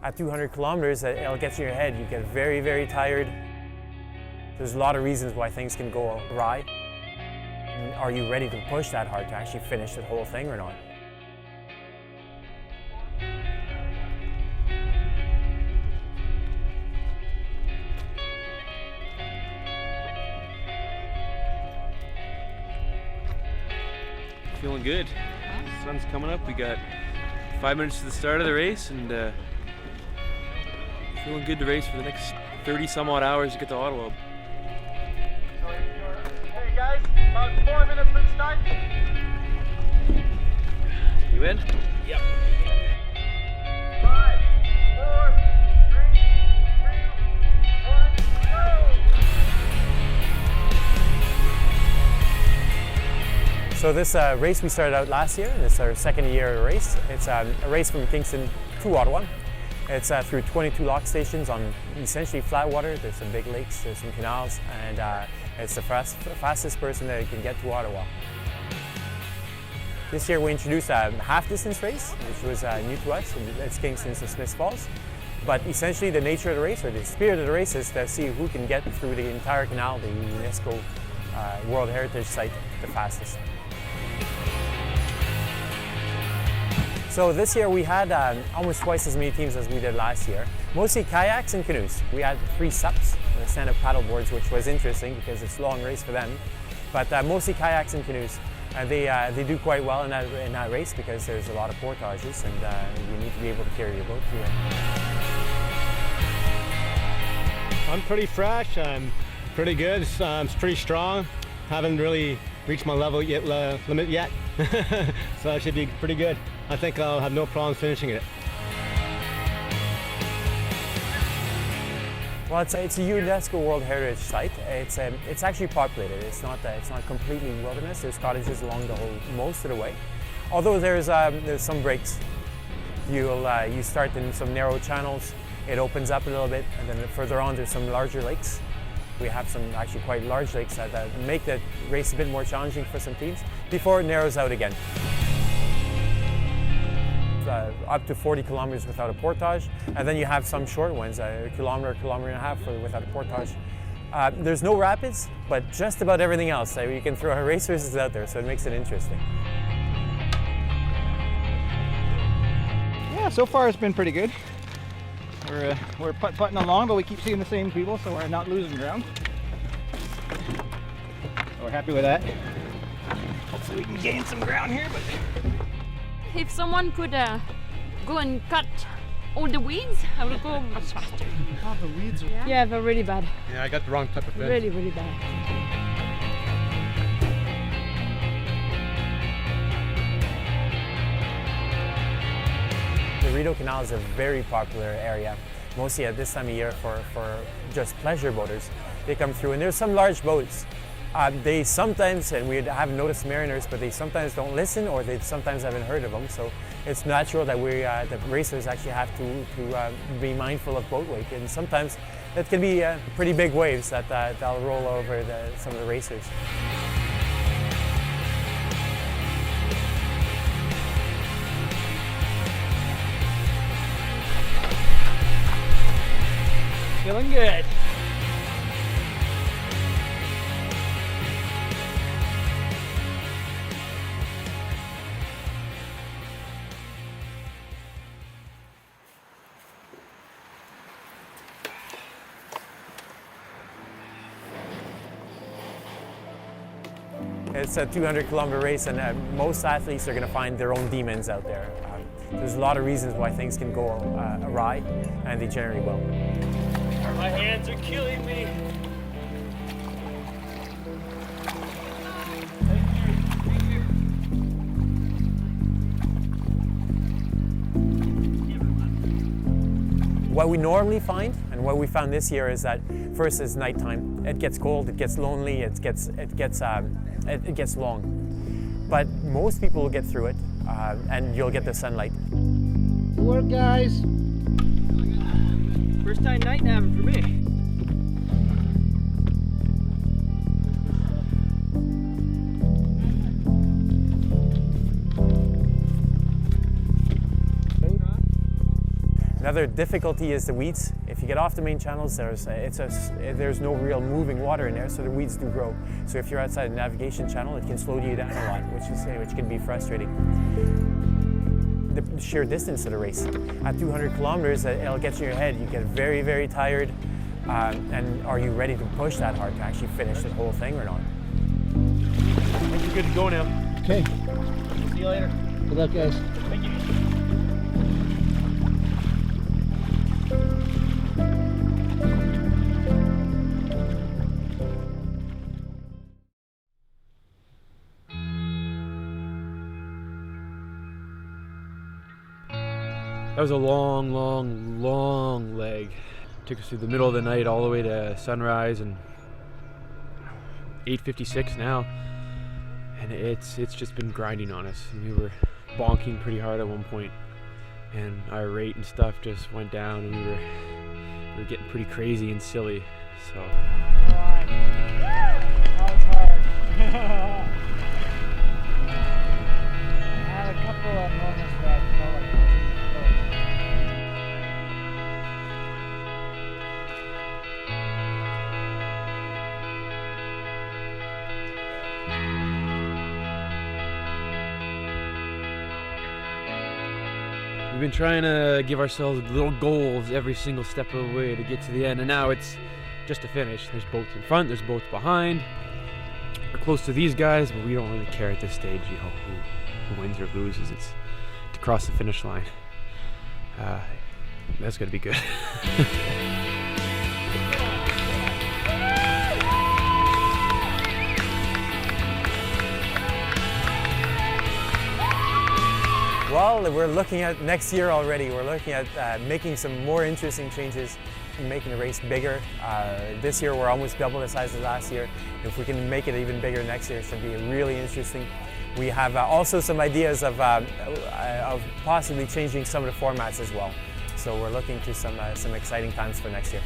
at 200 kilometers, it'll get in your head. You get very, very tired. There's a lot of reasons why things can go awry. Are you ready to push that hard to actually finish the whole thing or not? Feeling good. The sun's coming up. We got 5 minutes to the start of the race, and feeling good to race for the next 30 some odd hours to get to Ottawa. Hey guys, about 4 minutes for the start. You in? Yep. 5, 4, 3, 2, 1, go! So this race we started out last year, and it's our second year race. It's a race from Kingston to Ottawa. It's through 22 lock stations on essentially flat water. There's some big lakes, there's some canals, and it's the fastest person that can get to Ottawa. This year we introduced a half-distance race, which was new to us. It's Kingston to Smiths Falls. But essentially the nature of the race, or the spirit of the race, is to see who can get through the entire canal, the UNESCO World Heritage Site, the fastest. So this year we had almost twice as many teams as we did last year. Mostly kayaks and canoes. We had 3 SUPs, the stand-up paddle boards, which was interesting because it's a long race for them. But mostly kayaks and canoes. And they do quite well in that race because there's a lot of portages, and you need to be able to carry your boat through it. I'm pretty fresh. I'm pretty good. I'm pretty strong. Haven't really reached my level limit yet, so I should be pretty good. I think I'll have no problem finishing it. Well, it's a UNESCO World Heritage Site. It's actually populated. It's not completely wilderness. There's cottages along most of the way. Although there's some breaks. You start in some narrow channels. It opens up a little bit, and then further on there's some larger lakes. We have some actually quite large lakes that make the race a bit more challenging for some teams before it narrows out again. Up to 40 kilometers without a portage, and then you have some short ones, a kilometer and a half without a portage. There's no rapids, but just about everything else. You can throw racers is out there, so it makes it interesting. Yeah, so far it's been pretty good. We're putting along, but we keep seeing the same people, so we're not losing ground. So we're happy with that. Hopefully we can gain some ground here, but if someone could go and cut all the weeds, I would go much faster. Oh, the weeds? Yeah, but really bad. Yeah, I got the wrong type of fence. Really, really bad. The Rideau Canal is a very popular area, mostly at this time of year for just pleasure boaters. They come through, and there's some large boats. They sometimes, and we haven't noticed mariners, but they sometimes don't listen, or they sometimes haven't heard of them. So it's natural that the racers actually have to be mindful of boat weight, and sometimes it can be pretty big waves that'll roll over some of the racers. feeling good. It's a 200-kilometer race, and most athletes are going to find their own demons out there. There's a lot of reasons why things can go awry, and they generally will. My hands are killing me. What we normally find, and what we found this year, is that first is nighttime. It gets cold, it gets lonely, it gets long. But most people will get through it, and you'll get the sunlight. Good work, guys. First time night navving for me. Another difficulty is the weeds. If you get off the main channels, there's no real moving water in there, so the weeds do grow. So if you're outside the navigation channel, it can slow you down a lot, which can be frustrating. The sheer distance of the race. At 200 kilometers, it'll get you in your head. You get very, very tired. And are you ready to push that hard to actually finish the whole thing or not? I think you're good to go now. Okay. See you later. Good luck, guys. Thank you. That was a long, long, long leg. Took us through the middle of the night all the way to sunrise, and 8:56 now, and it's just been grinding on us. And we were bonking pretty hard at one point, and our rate and stuff just went down, and we were getting pretty crazy and silly. So. Alright. That was hard. I had a couple of moments where I felt like We've been trying to give ourselves little goals every single step of the way to get to the end, and now it's just a finish. There's boats in front, there's boats behind. We're close to these guys, but we don't really care at this stage, you know, who wins or loses. It's to cross the finish line. That's gonna be good. Well, we're looking at next year already. We're looking at making some more interesting changes, making the race bigger. This year we're almost double the size of last year. If we can make it even bigger next year, it should be really interesting. We have also some ideas of possibly changing some of the formats as well. So we're looking to some exciting times for next year.